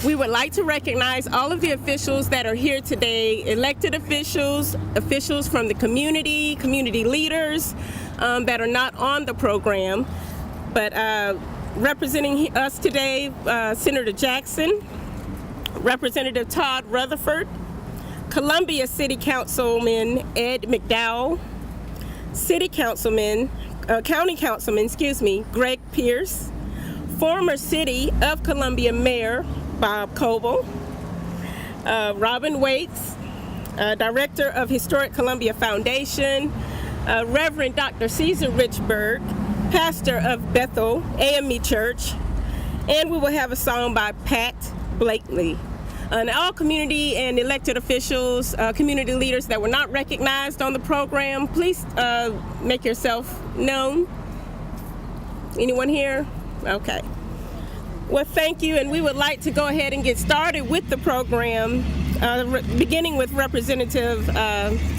We would like to recognize all of the officials that are here today, elected officials, officials from the community leaders that are not on the program. But representing us today, Senator Jackson, Representative Todd Rutherford, Columbia City Councilman Ed McDowell, County Councilman, Greg Pierce, former City of Columbia Mayor Bob Coble, Robin Waits, Director of Historic Columbia Foundation, Reverend Dr. Caesar Richburg, Pastor of Bethel AME Church, and we will have a song by Pat Blakely. And all community and elected officials, community leaders that were not recognized on the program, please make yourself known. Anyone here? Okay. Well, thank you, and we would like to go ahead and get started with the program, beginning with Representative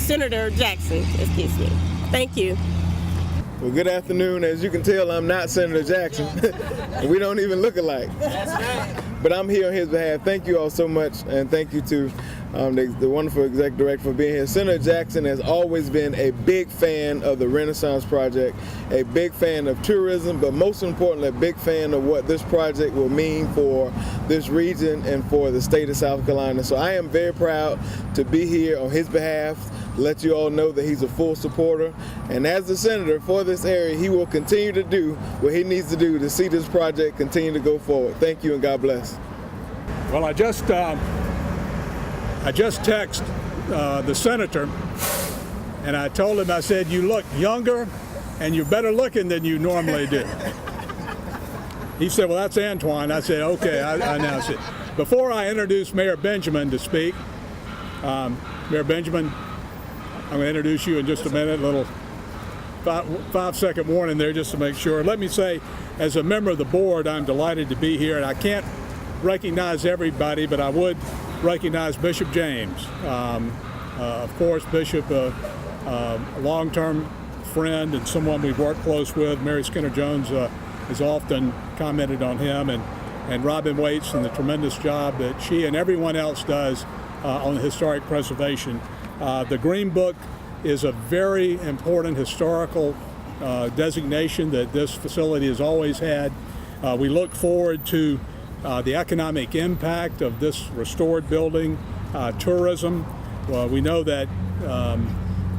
Senator Jackson. Excuse me. Thank you. Well, good afternoon. As you can tell, I'm not Senator Jackson. We don't even look alike. That's right. But I'm here on his behalf. Thank you all so much, and thank you to the wonderful executive director for being here. Senator Jackson has always been a big fan of the Renaissance Project, a big fan of tourism, but most importantly, a big fan of what this project will mean for this region and for the state of South Carolina. So I am very proud to be here on his behalf, let you all know that he's a full supporter. And as the senator for this area, he will continue to do what he needs to do to see this project continue to go forward. Thank you and God bless. Well, I just texted the senator, and I told him, I said, you look younger and you're better looking than you normally do. He said, well, that's Antoine. I said, okay, I announced it. Before I introduce Mayor Benjamin to speak, Mayor Benjamin, I'm going to introduce you in just a minute, a little 5-second warning there just to make sure. Let me say, as a member of the board, I'm delighted to be here, and I can't recognize everybody, but I would recognize Bishop James. Of course, Bishop, a long-term friend and someone we've worked close with. Mary Skinner-Jones has often commented on him, and Robin Waits and the tremendous job that she and everyone else does on the historic preservation. The Green Book is a very important historical designation that this facility has always had. We look forward to the economic impact of this restored building, tourism. We know that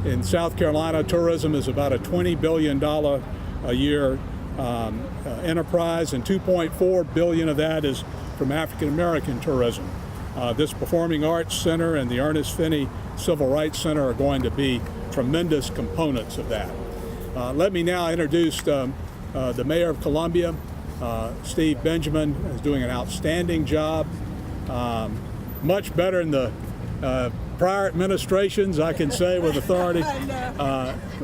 in South Carolina, tourism is about a $20 billion a year enterprise, and $2.4 billion of that is from African American tourism. This Performing Arts Center and the Ernest Finney Civil Rights Center are going to be tremendous components of that. Let me now introduce the Mayor of Columbia. Steve Benjamin is doing an outstanding job, much better than the prior administrations, I can say with authority,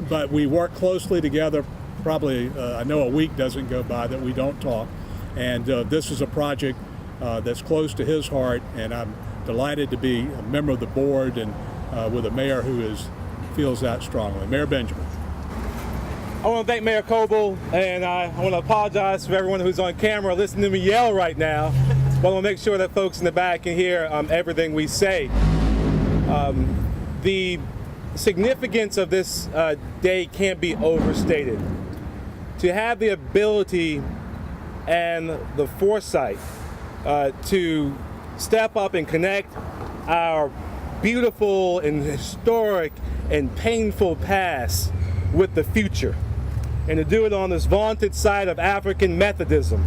but we work closely together. Probably, I know a week doesn't go by that we don't talk, and this is a project that's close to his heart, and I'm delighted to be a member of the board and with a mayor who feels that strongly. Mayor Benjamin. I want to thank Mayor Coble, and I want to apologize for everyone who's on camera listening to me yell right now, but I want to make sure that folks in the back can hear everything we say. The significance of this day can't be overstated. To have the ability and the foresight to step up and connect our beautiful and historic and painful past with the future, and to do it on this vaunted site of African Methodism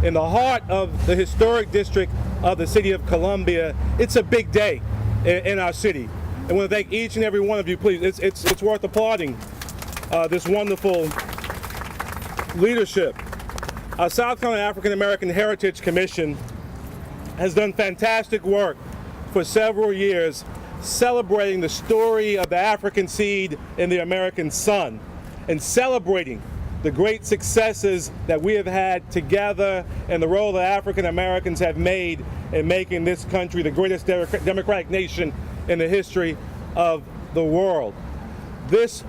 in the heart of the historic district of the city of Columbia. It's a big day in our city. I want to thank each and every one of you. Please, it's worth applauding this wonderful leadership. Our South Carolina African American Heritage Commission has done fantastic work for several years celebrating the story of the African seed in the American sun, and celebrating the great successes that we have had together and the role that African Americans have made in making this country the greatest democratic nation in the history of the world. This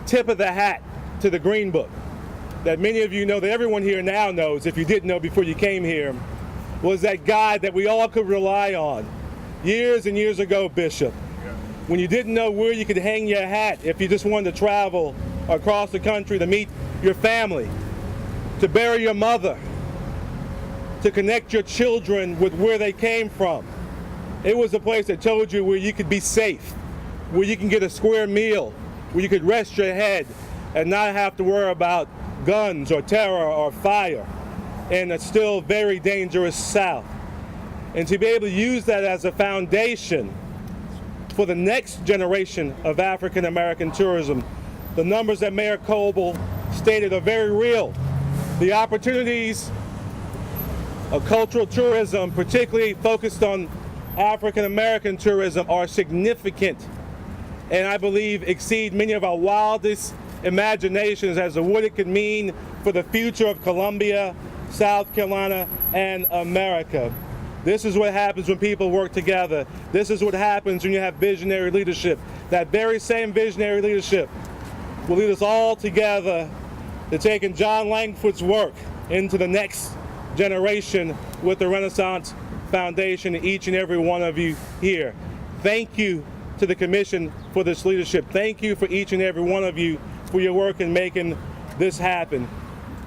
tip of the hat to the Green Book that many of you know, that everyone here now knows, if you didn't know before you came here, was that guide that we all could rely on. Years and years ago, Bishop, when you didn't know where you could hang your hat if you just wanted to travel across the country to meet your family, to bury your mother, to connect your children with where they came from. It was a place that told you where you could be safe, where you can get a square meal, where you could rest your head and not have to worry about guns or terror or fire in a still very dangerous South. And to be able to use that as a foundation for the next generation of African American tourism, the numbers that Mayor Coble stated are very real. The opportunities of cultural tourism, particularly focused on African American tourism, are significant, and I believe exceed many of our wildest imaginations as to what it could mean for the future of Columbia, South Carolina, and America. This is what happens when people work together. This is what happens when you have visionary leadership. That very same visionary leadership will lead us all together to taking John Langford's work into the next generation with the Renaissance Foundation, each and every one of you here. Thank you to the Commission for this leadership. Thank you for each and every one of you for your work in making this happen.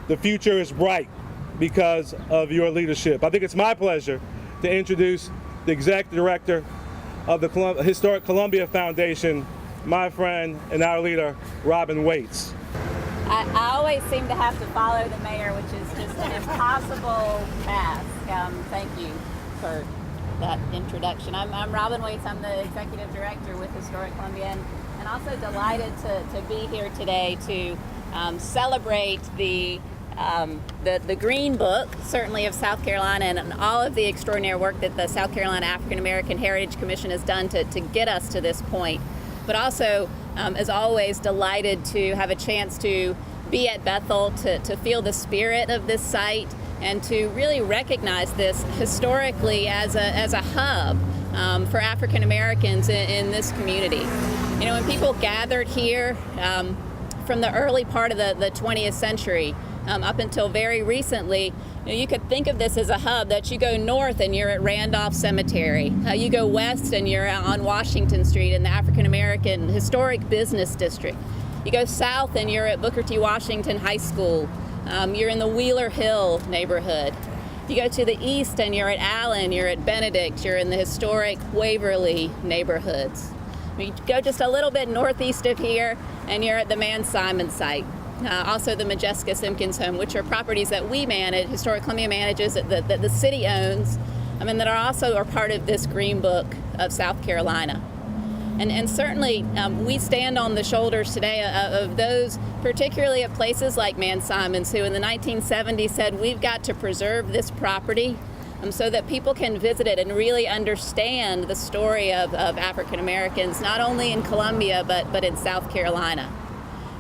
The future is bright because of your leadership. I think it's my pleasure to introduce the Executive Director of the Historic Columbia Foundation, my friend and our leader, Robin Waits. I always seem to have to follow the mayor, which is just an impossible task. Thank you for that introduction. I'm Robin Waits. I'm the Executive Director with Historic Columbia, and also delighted to be here today to celebrate the Green Book, certainly of South Carolina, and all of the extraordinary work that the South Carolina African American Heritage Commission has done to get us to this point. But also, as always, delighted to have a chance to be at Bethel, to feel the spirit of this site, and to really recognize this historically as a hub for African Americans in this community. You know, when people gathered here from the early part of the 20th century, up until very recently, you could think of this as a hub that you go north and you're at Randolph Cemetery. You go west and you're on Washington Street in the African American Historic Business District. You go south and you're at Booker T. Washington High School. You're in the Wheeler Hill neighborhood. You go to the east and you're at Allen, you're at Benedict, you're in the historic Waverly neighborhoods. You go just a little bit northeast of here and you're at the Man Simon site. Also the Majeska Simpkins home, which are properties that we manage, Historic Columbia manages, that the city owns, and that are part of this Green Book of South Carolina. And certainly we stand on the shoulders today of those, particularly at places like Man Simons, who in the 1970s said, we've got to preserve this property so that people can visit it and really understand the story of African Americans, not only in Columbia, but in South Carolina.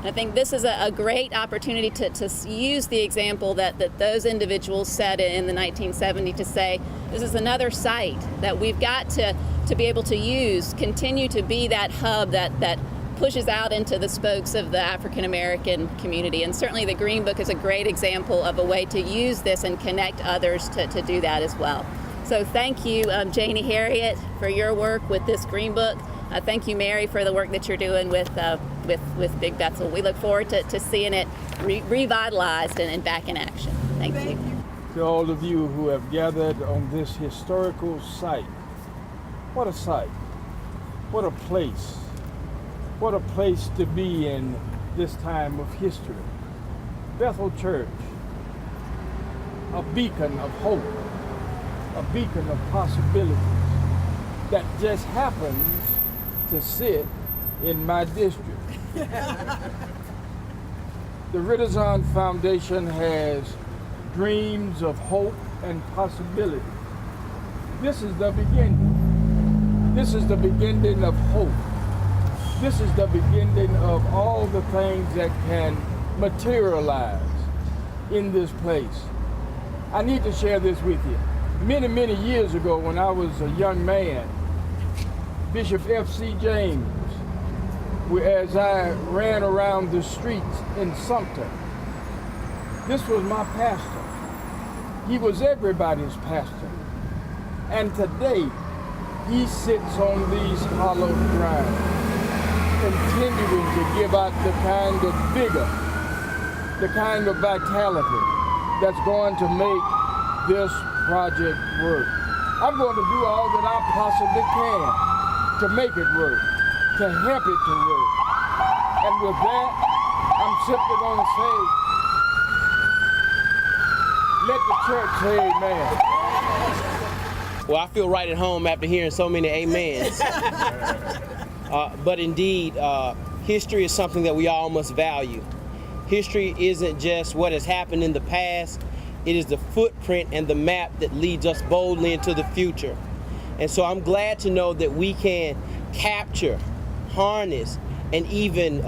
I think this is a great opportunity to use the example that those individuals said in the 1970s, to say this is another site that we've got to be able to use, continue to be that hub that pushes out into the spokes of the African American community. And certainly the Green Book is a great example of a way to use this and connect others to do that as well. So thank you, Janie Harriet, for your work with this Green Book. Thank you, Mary, for the work that you're doing with Big Bethel. We look forward to seeing it revitalized and back in action. Thank you. To all of you who have gathered on this historical site, what a site, what a place to be in this time of history. Bethel Church, a beacon of hope, a beacon of possibilities that just happens to sit in my district. The Renaissance Foundation has dreams of hope and possibility. This is the beginning. This is the beginning of hope. This is the beginning of all the things that can materialize in this place. I need to share this with you. Many, many years ago, when I was a young man, Bishop F.C. James, as I ran around the streets in Sumter, this was my pastor. He was everybody's pastor. And today, he sits on these hallowed grounds, continuing to give out the kind of vigor, the kind of vitality that's going to make this project work. I'm going to do all that I possibly can to make it work, to help it to work. And with that, I'm simply going to say, let the church say amen. Well, I feel right at home after hearing so many amens. But indeed, history is something that we all must value. History isn't just what has happened in the past, it is the footprint and the map that leads us boldly into the future. And so I'm glad to know that we can capture, harness, and even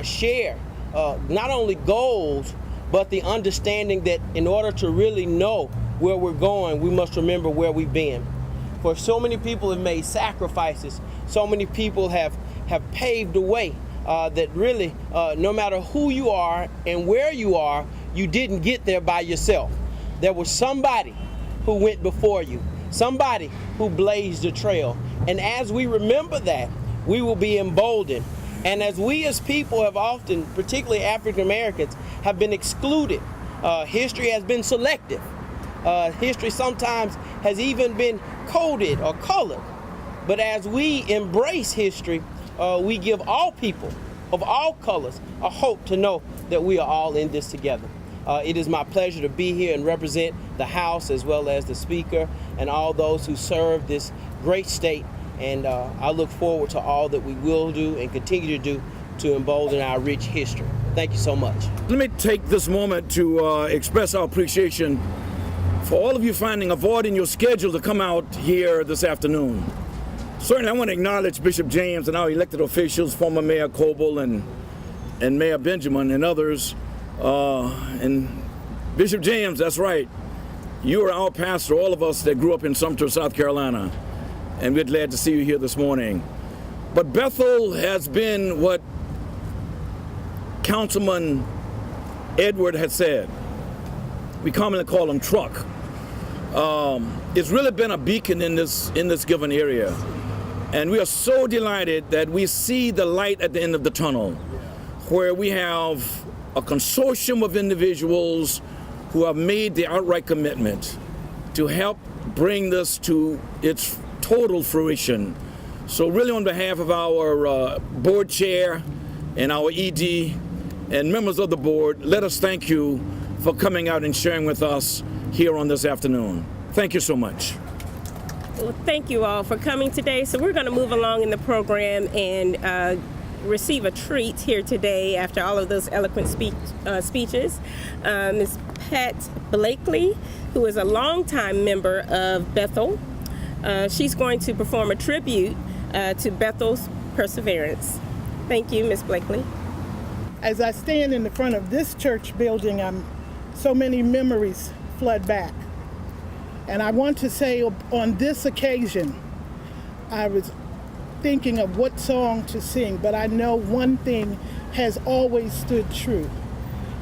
share not only goals, but the understanding that in order to really know where we're going, we must remember where we've been. For so many people have made sacrifices, so many people have paved the way that really, no matter who you are and where you are, you didn't get there by yourself. There was somebody who went before you, somebody who blazed the trail. And as we remember that, we will be emboldened. And as we as people have often, particularly African Americans, have been excluded, history has been selective. History sometimes has even been coded or colored. But as we embrace history, we give all people of all colors a hope to know that we are all in this together. It is my pleasure to be here and represent the House as well as the Speaker and all those who serve this great state. And I look forward to all that we will do and continue to do to embolden our rich history. Thank you so much. Let me take this moment to express our appreciation for all of you finding a void in your schedule to come out here this afternoon. Certainly, I want to acknowledge Bishop James and our elected officials, former Mayor Coble and Mayor Benjamin and others. And Bishop James, that's right. You are our pastor, all of us that grew up in Sumter, South Carolina. And we're glad to see you here this morning. But Bethel has been what Councilman Edward had said. We commonly call him Truck. It's really been a beacon in this given area. And we are so delighted that we see the light at the end of the tunnel, where we have a consortium of individuals who have made the outright commitment to help bring this to its total fruition. So really on behalf of our board chair and our ED and members of the board, let us thank you for coming out and sharing with us here on this afternoon. Thank you so much. Well, thank you all for coming today. So we're going to move along in the program and receive a treat here today after all of those eloquent speeches. Ms. Pat Blakely, who is a longtime member of Bethel. She's going to perform a tribute to Bethel's perseverance. Thank you, Ms. Blakely. As I stand in the front of this church building, so many memories flood back. And I want to say on this occasion, I was thinking of what song to sing, but I know one thing has always stood true,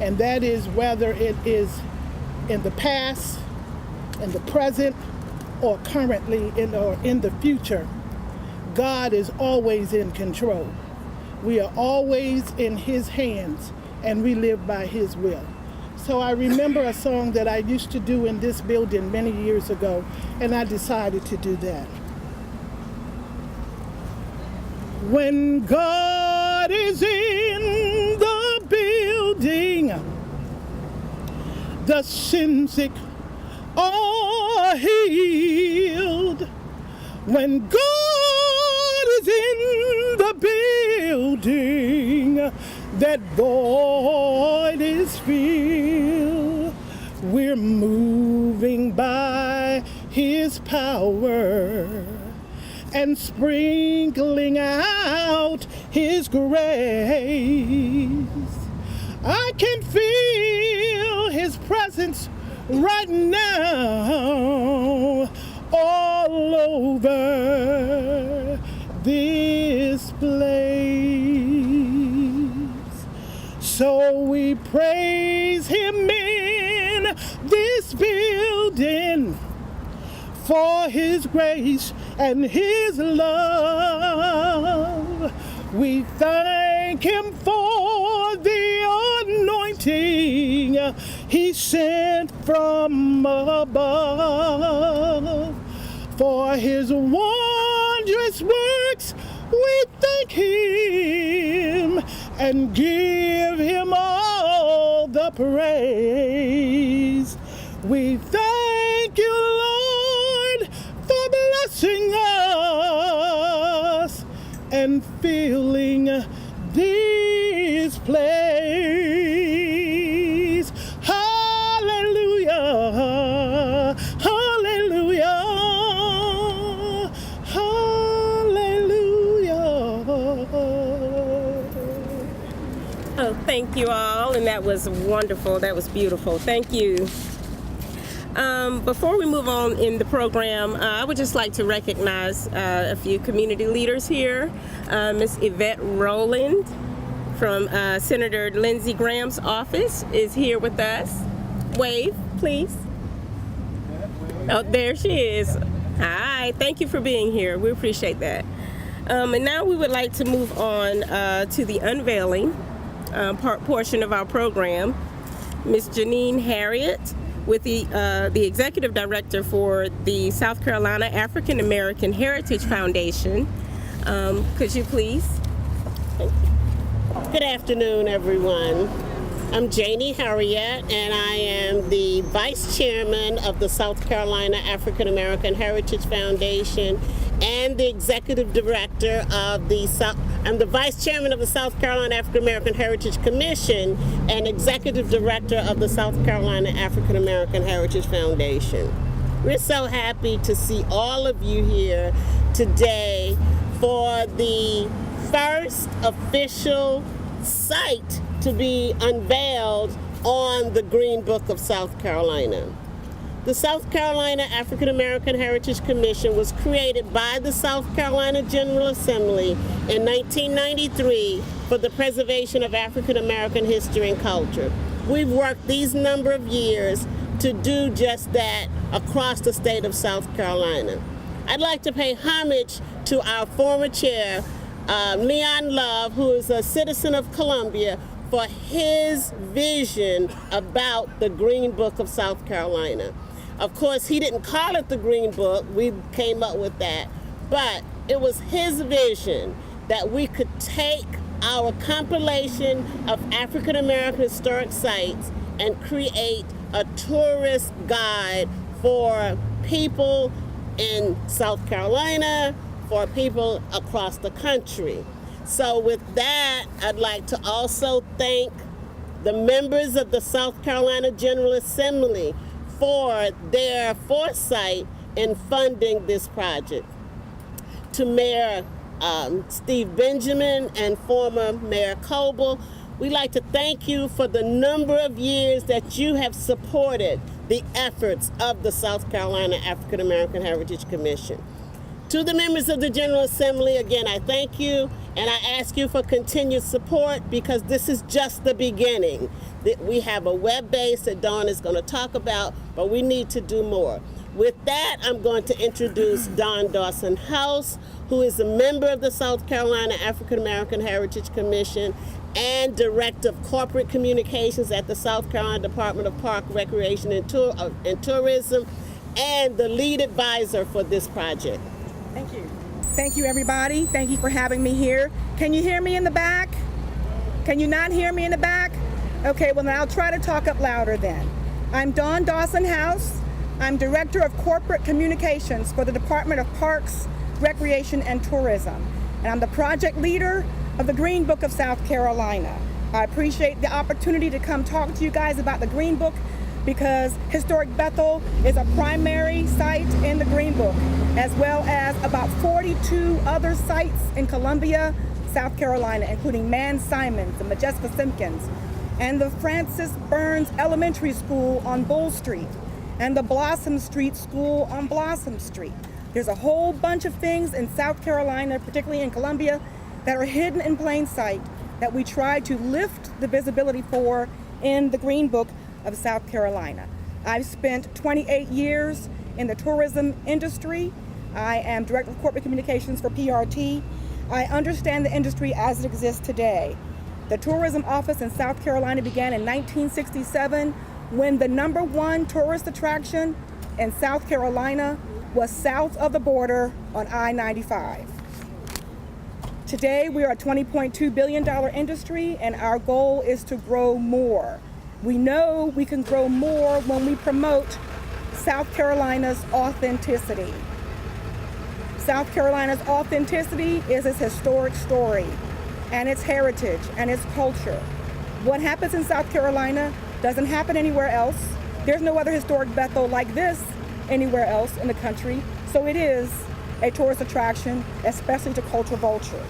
and that is whether it is in the past, in the present, or currently in the future, God is always in control. We are always in His hands, and we live by His will. So I remember a song that I used to do in this building many years ago, and I decided to do that. When God is in the building, the sin sick are healed. When God is in the building, that void is filled. We're moving by His power and sprinkling out His grace. I can feel His presence right now all over this place. So we praise Him in this building. in for his grace and his love. We thank him for the anointing he sent from above. For his wondrous works we thank him and give him all the praise. We thank you, Lord, for blessing us and filling this place. Hallelujah, hallelujah, hallelujah. Oh, thank you all, and that was wonderful. That was beautiful. Thank you. Before we move on in the program, I would just like to recognize a few community leaders here. Miss Yvette Rowland from Senator Lindsey Graham's office is here with us. Wave, please. Oh, there she is. Hi, thank you for being here. We appreciate that. And now we would like to move on to the unveiling portion of our program. Miss Janine Harriet, with the Executive Director for the South Carolina African American Heritage Foundation. Could you please? Thank you. Good afternoon, everyone. I'm Janie Harriet, and I am the Vice Chairman of the South Carolina African American Heritage Foundation and the Executive Director of I'm the Vice Chairman of the South Carolina African American Heritage Commission and Executive Director of the South Carolina African American Heritage Foundation. We're so happy to see all of you here today for the first official site to be unveiled on the Green Book of South Carolina. The South Carolina African American Heritage Commission was created by the South Carolina General Assembly in 1993 for the preservation of African American history and culture. We've worked these number of years to do just that across the state of South Carolina. I'd like to pay homage to our former chair, Leon Love, who is a citizen of Columbia, for his vision about the Green Book of South Carolina. Of course, he didn't call it the Green Book, we came up with that, but it was his vision that we could take our compilation of African American historic sites and create a tourist guide for people in South Carolina, for people across the country. So with that, I'd like to also thank the members of the South Carolina General Assembly for their foresight in funding this project. To Mayor Steve Benjamin and former Mayor Coble, we'd like to thank you for the number of years that you have supported the efforts of the South Carolina African American Heritage Commission. To the members of the General Assembly, again, I thank you, and I ask you for continued support because this is just the beginning. We have a web base that Dawn is going to talk about, but we need to do more. With that, I'm going to introduce Dawn Dawson House, who is a member of the South Carolina African American Heritage Commission and Director of Corporate Communications at the South Carolina Department of Park, Recreation, and Tourism, and the lead advisor for this project. Thank you. Thank you, everybody. Thank you for having me here. Can you hear me in the back? Can you not hear me in the back? Okay, well, then I'll try to talk up louder then. I'm Dawn Dawson House. I'm Director of Corporate Communications for the Department of Parks, Recreation, and Tourism. And I'm the project leader of the Green Book of South Carolina. I appreciate the opportunity to come talk to you guys about the Green Book because Historic Bethel is a primary site in the Green Book, as well as about 42 other sites in Columbia, South Carolina, including Man Simons and Majestica Simpkins, and the Francis Burns Elementary School on Bull Street, and the Blossom Street School on Blossom Street. There's a whole bunch of things in South Carolina, particularly in Columbia, that are hidden in plain sight that we try to lift the visibility for in the Green Book of South Carolina. I've spent 28 years in the tourism industry. I am Director of Corporate Communications for PRT. I understand the industry as it exists today. The tourism office in South Carolina began in 1967 when the #1 tourist attraction in South Carolina was south of the border on I-95. Today, we are a $20.2 billion industry, and our goal is to grow more. We know we can grow more when we promote South Carolina's authenticity. South Carolina's authenticity is its historic story, and its heritage, and its culture. What happens in South Carolina doesn't happen anywhere else. There's no other historic Bethel like this anywhere else in the country, so it is a tourist attraction, especially to culture vultures.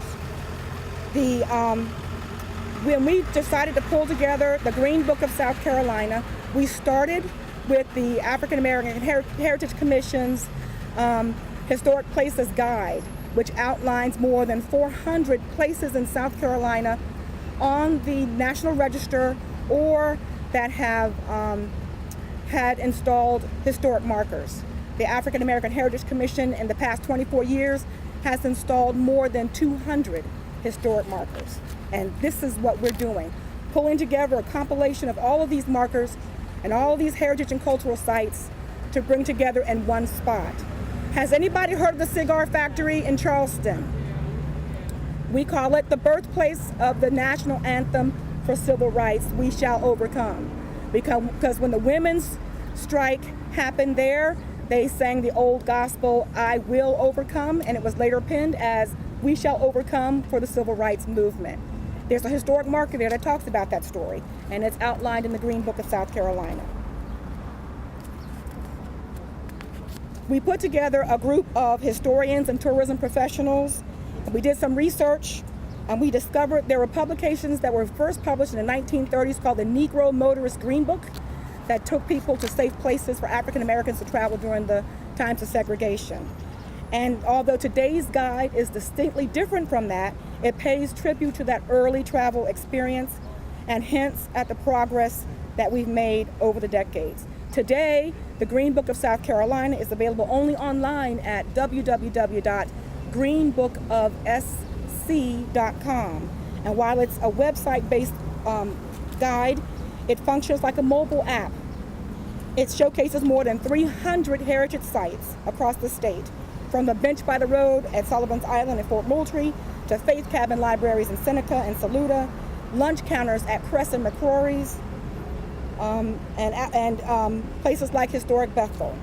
When we decided to pull together the Green Book of South Carolina, we started with the African American Heritage Commission's Historic Places Guide, which outlines more than 400 places in South Carolina on the National Register or that have had installed historic markers. The African American Heritage Commission in the past 24 years has installed more than 200 historic markers. And this is what we're doing, pulling together a compilation of all of these markers and all of these heritage and cultural sites to bring together in one spot. Has anybody heard of the cigar factory in Charleston? We call it the birthplace of the national anthem for civil rights, We Shall Overcome. Because when the women's strike happened there, they sang the old gospel, I Will Overcome, and it was later penned as We Shall Overcome for the Civil Rights Movement. There's a historic marker there that talks about that story, and it's outlined in the Green Book of South Carolina. We put together a group of historians and tourism professionals. We did some research, and we discovered there were publications that were first published in the 1930s called the Negro Motorist Green Book that took people to safe places for African Americans to travel during the times of segregation. And although today's guide is distinctly different from that, it pays tribute to that early travel experience and hints at the progress that we've made over the decades. Today, the Green Book of South Carolina is available only online at www.greenbookofsc.com. And while it's a website-based guide, it functions like a mobile app. It showcases more than 300 heritage sites across the state, from the bench by the road at Sullivan's Island in Fort Moultrie to faith cabin libraries in Seneca and Saluda, lunch counters at Cress and McCrory's, and places like Historic Bethel.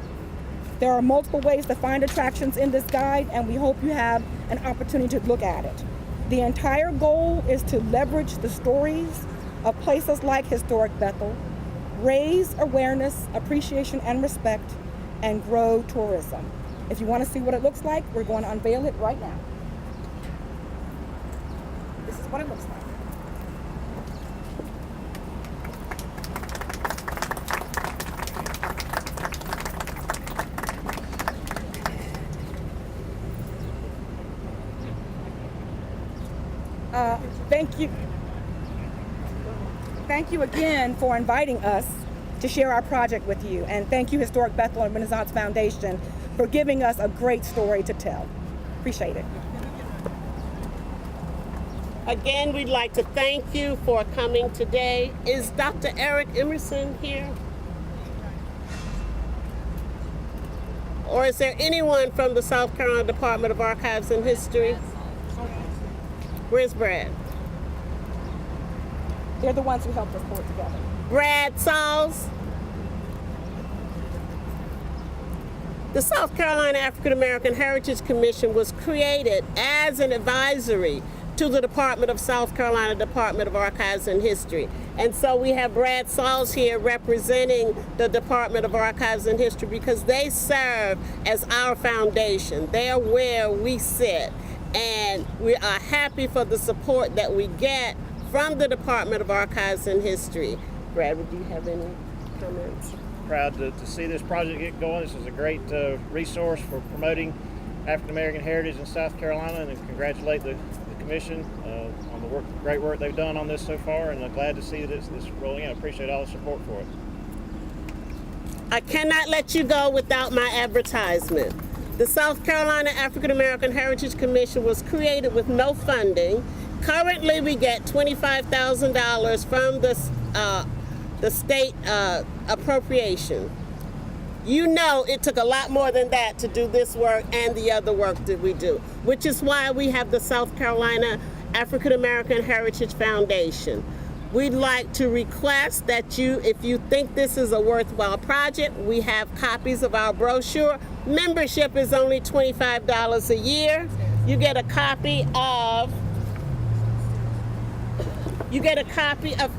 There are multiple ways to find attractions in this guide, and we hope you have an opportunity to look at it. The entire goal is to leverage the stories of places like Historic Bethel, raise awareness, appreciation, and respect, and grow tourism. If you want to see what it looks like, we're going to unveil it right now. This is what it looks like. Thank you again for inviting us to share our project with you. And thank you, Historic Bethel and Renaissance Foundation, for giving us a great story to tell. Appreciate it. Again, we'd like to thank you for coming today. Is Dr. Eric Emerson here? Or is there anyone from the South Carolina Department of Archives and History? Where's Brad? They're the ones who helped us pull it together. Brad Sauls. The South Carolina African American Heritage Commission was created as an advisory to the Department of South Carolina Department of Archives and History. And so we have Brad Sauls here representing the Department of Archives and History because they serve as our foundation. They are where we sit. And we are happy for the support that we get from the Department of Archives and History. Brad, would you have any comments? Proud to see this project get going. This is a great resource for promoting African American heritage in South Carolina, and congratulate the Commission on the great work they've done on this so far, and I'm glad to see that it's rolling out. I appreciate all the support for it. I cannot let you go without my advertisement. The South Carolina African American Heritage Commission was created with no funding. Currently, we get $25,000 from the state appropriation. You know it took a lot more than that to do this work and the other work that we do, which is why we have the South Carolina African American Heritage Foundation. We'd like to request that you, if you think this is a worthwhile project, we have copies of our brochure. Membership is only $25 a year. You get a copy of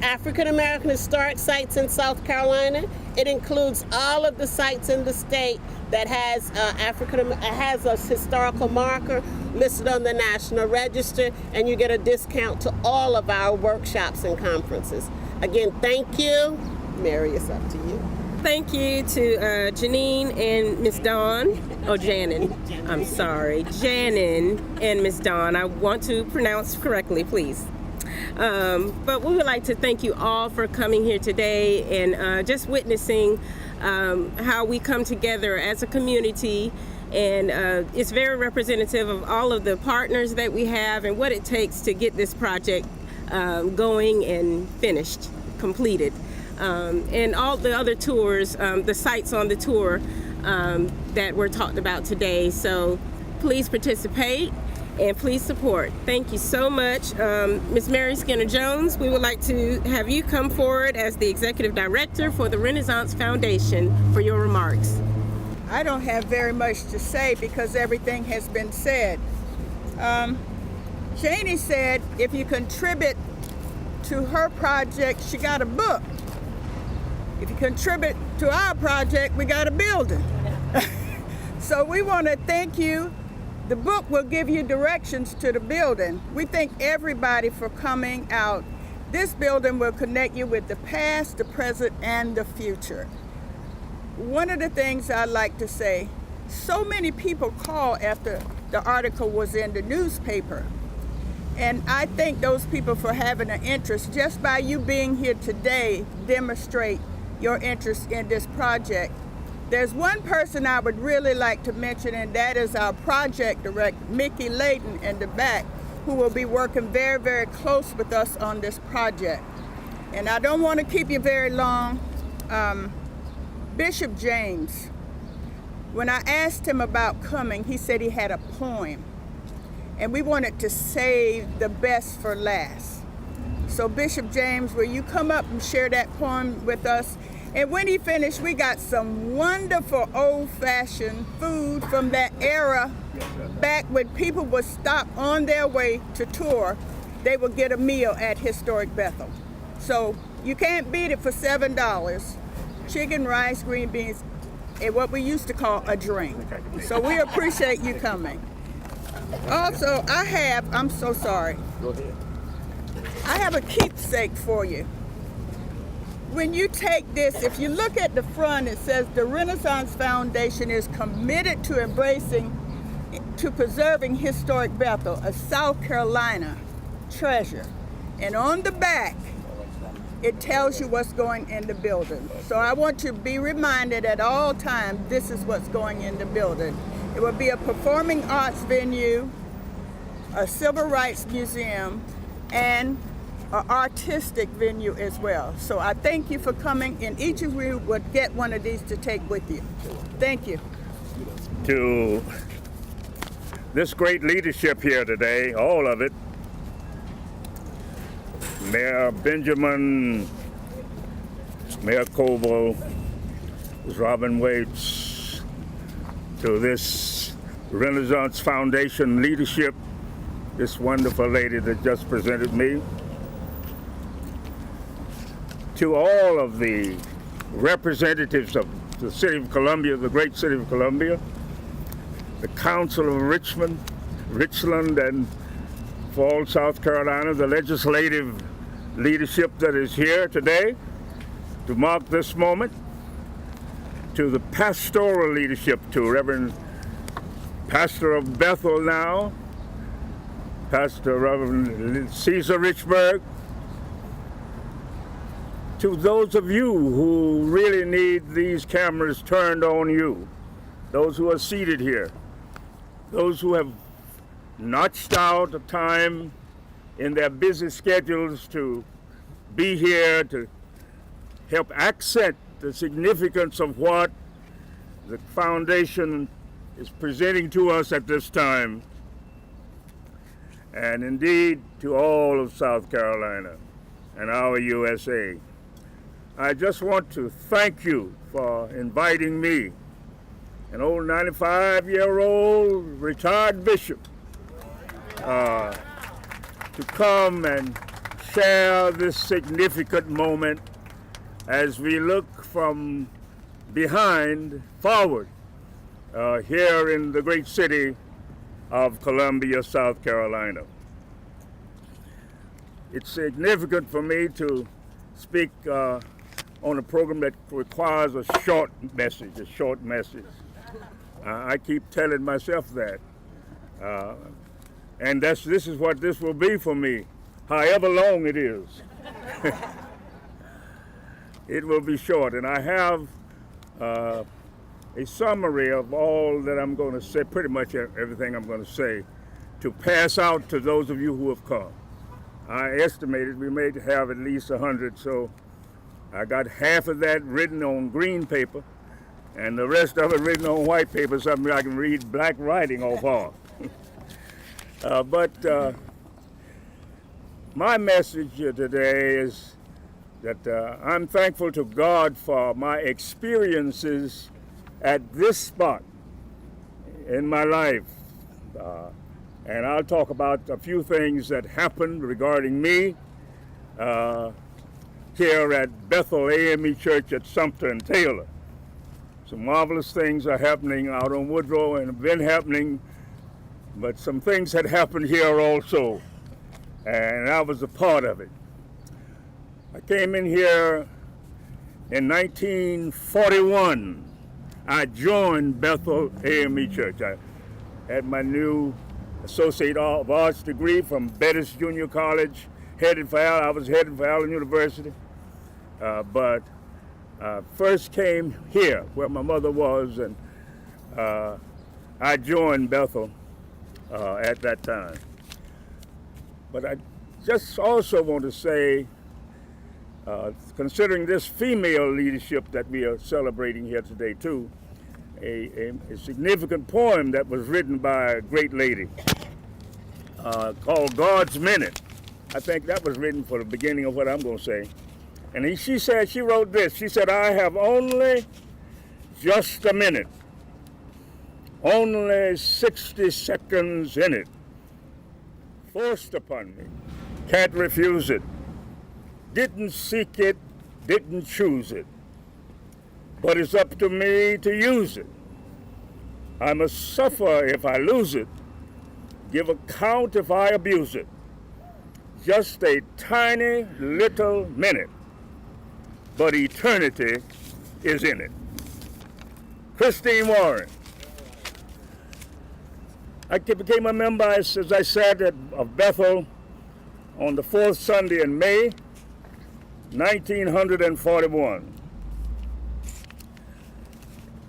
African American historic sites in South Carolina. It includes all of the sites in the state that has has a historical marker listed on the National Register, and you get a discount to all of our workshops and conferences. Again, thank you. Mary, it's up to you. Thank you to Janine and Miss Dawn, or Janin. I'm sorry, Janin and Miss Dawn. I want to pronounce correctly, please. But we would like to thank you all for coming here today and just witnessing how we come together as a community. And it's very representative of all of the partners that we have and what it takes to get this project going and finished, completed. And all the other tours, the sites on the tour that were talked about today. So please participate and please support. Thank you so much. Ms. Mary Skinner-Jones, we would like to have you come forward as the Executive Director for the Renaissance Foundation for your remarks. I don't have very much to say because everything has been said. Janie said if you contribute to her project, she got a book. If you contribute to our project, we got a building. So we want to thank you. The book will give you directions to the building. We thank everybody for coming out. This building will connect you with the past, the present, and the future. One of the things I like to say, so many people called after the article was in the newspaper. And I thank those people for having an interest. Just by you being here today, demonstrate your interest in this project. There's one person I would really like to mention, and that is our project director, Mickey Layton, in the back, who will be working very, very close with us on this project. And I don't want to keep you very long. Bishop James, when I asked him about coming, he said he had a poem. And we wanted to save the best for last. So Bishop James, will you come up and share that poem with us? And when he finished, we got some wonderful old-fashioned food from that era, back when people would stop on their way to tour, they would get a meal at Historic Bethel. So you can't beat it for $7. Chicken, rice, green beans, and what we used to call a drink. So we appreciate you coming. Also, I'm so sorry. Go ahead. I have a keepsake for you. When you take this, if you look at the front, it says the Renaissance Foundation is committed to preserving Historic Bethel, a South Carolina treasure. And on the back, it tells you what's going in the building. So I want you to be reminded at all times, this is what's going in the building. It will be a performing arts venue, a civil rights museum, and an artistic venue as well. So I thank you for coming, and each of you would get one of these to take with you. Thank you. To this great leadership here today, all of it, Mayor Benjamin, Mayor Coble, Robin Waits, to this Renaissance Foundation leadership, this wonderful lady that just presented me, to all of the representatives of the City of Columbia, the great City of Columbia, the Council of Richmond, Richland, and for all South Carolina, the legislative leadership that is here today to mark this moment, to the pastoral leadership, to Reverend Pastor of Bethel now, Pastor Reverend Caesar Richburg, to those of you who really need these cameras turned on you, those who are seated here, those who have notched out a time in their busy schedules to be here to help accent the significance of what the foundation is presenting to us at this time, and indeed to all of South Carolina and our USA. I just want to thank you for inviting me, an old 95-year-old retired bishop, to come and share this significant moment as we look from behind forward here in the great city of Columbia, South Carolina. It's significant for me to speak on a program that requires a short message, I keep telling myself that. And this is what this will be for me, however long it is. It will be short, and I have a summary of all that I'm going to say, pretty much everything I'm going to say, to pass out to those of you who have come. I estimated we may have at least 100, so I got half of that written on green paper, and the rest of it written on white paper, something I can read black writing off of. But my message today is that I'm thankful to God for my experiences at this spot in my life. And I'll talk about a few things that happened regarding me here at Bethel AME Church at Sumter and Taylor. Some marvelous things are happening out on Woodrow and have been happening, but some things had happened here also, and I was a part of it. I came in here in 1941. I joined Bethel AME Church. I had my new Associate of Arts degree from Bettis Junior College, I was headed for Allen University, but first came here where my mother was, and I joined Bethel at that time. But I just also want to say, considering this female leadership that we are celebrating here today too, a significant poem that was written by a great lady called God's Minute. I think that was written for the beginning of what I'm going to say. And she wrote this. She said, I have only just a minute, only 60 seconds in it, forced upon me, can't refuse it, didn't seek it, didn't choose it, but it's up to me to use it. I must suffer if I lose it, give account if I abuse it. Just a tiny little minute, but eternity is in it. Christine Warren. I became a member, as I said, of Bethel on the fourth Sunday in May, 1941.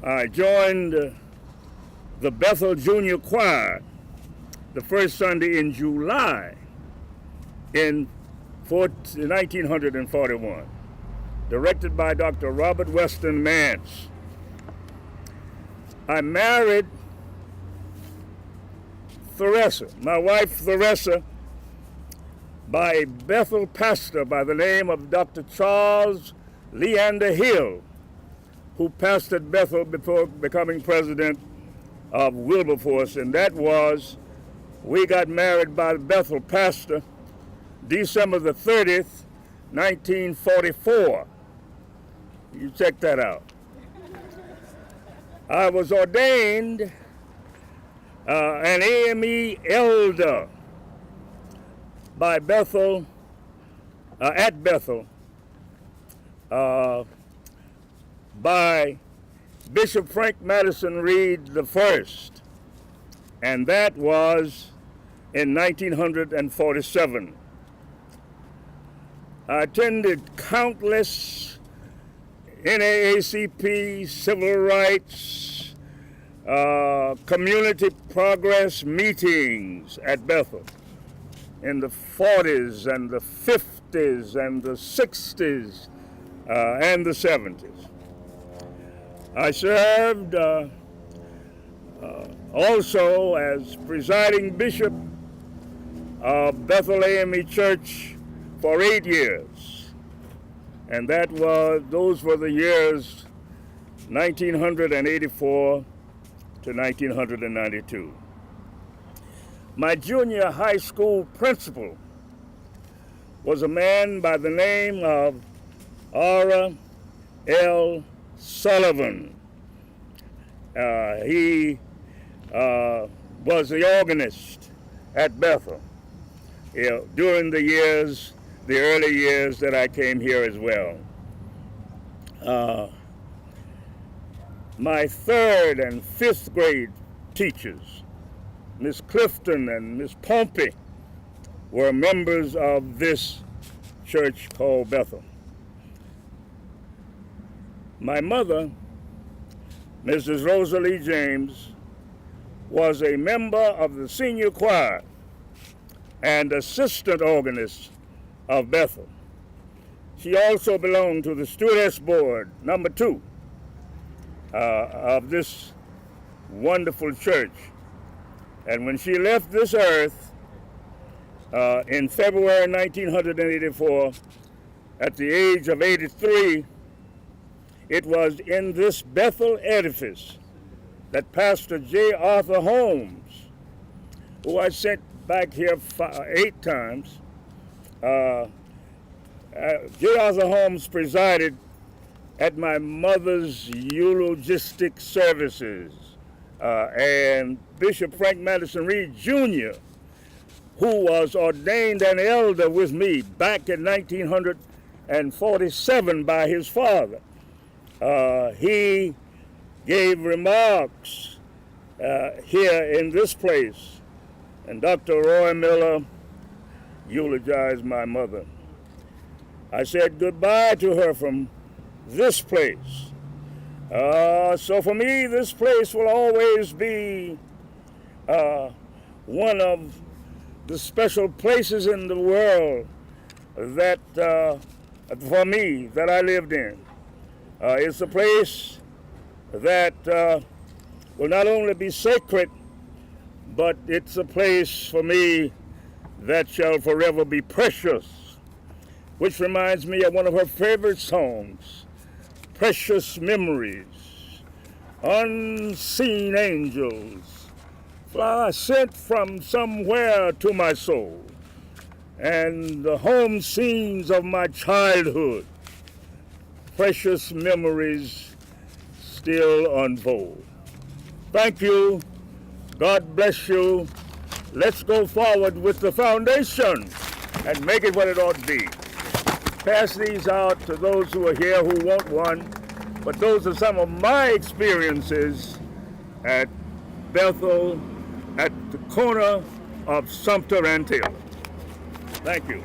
I joined the Bethel Junior Choir the first Sunday in July in 1941, directed by Dr. Robert Weston Mance. I married Theresa, my wife Theresa, by a Bethel pastor by the name of Dr. Charles Leander Hill, who pastored Bethel before becoming president of Wilberforce, and we got married by the Bethel pastor December the 30th, 1944. You check that out. I was ordained an AME elder by Bethel, at Bethel, by Bishop Frank Madison Reed I, and that was in 1947. I attended countless NAACP, civil rights, community progress meetings at Bethel in the 40s and the 50s and the 60s and the 70s. I served also as presiding bishop of Bethel AME Church for 8 years, and those were the years 1984 to 1992. My junior high school principal was a man by the name of Ara L. Sullivan. He was the organist at Bethel during the early years that I came here as well. My third and fifth grade teachers, Miss Clifton and Miss Pompey, were members of this church called Bethel. My mother, Mrs. Rosalie James, was a member of the senior choir and assistant organist of Bethel. She also belonged to the Stewardess Board, number 2, of this wonderful church. And when she left this earth in February 1984, at the age of 83, it was in this Bethel edifice that Pastor J. Arthur Holmes, who I sent back here 8 times, J. Arthur Holmes presided at my mother's eulogistic services, and Bishop Frank Madison Reed Jr., who was ordained an elder with me back in 1947 by his father. He gave remarks here in this place, and Dr. Roy Miller eulogized my mother. I said goodbye to her from this place. So for me, this place will always be one of the special places in the world that, for me, that I lived in. It's a place that will not only be sacred, but it's a place for me that shall forever be precious, which reminds me of one of her favorite songs, Precious Memories. Unseen angels fly sent from somewhere to my soul, and the home scenes of my childhood, precious memories still unfold. Thank you. God bless you. Let's go forward with the foundation and make it what it ought to be. Pass these out to those who are here who want one, but those are some of my experiences at Bethel at the corner of Sumter and Taylor. Thank you.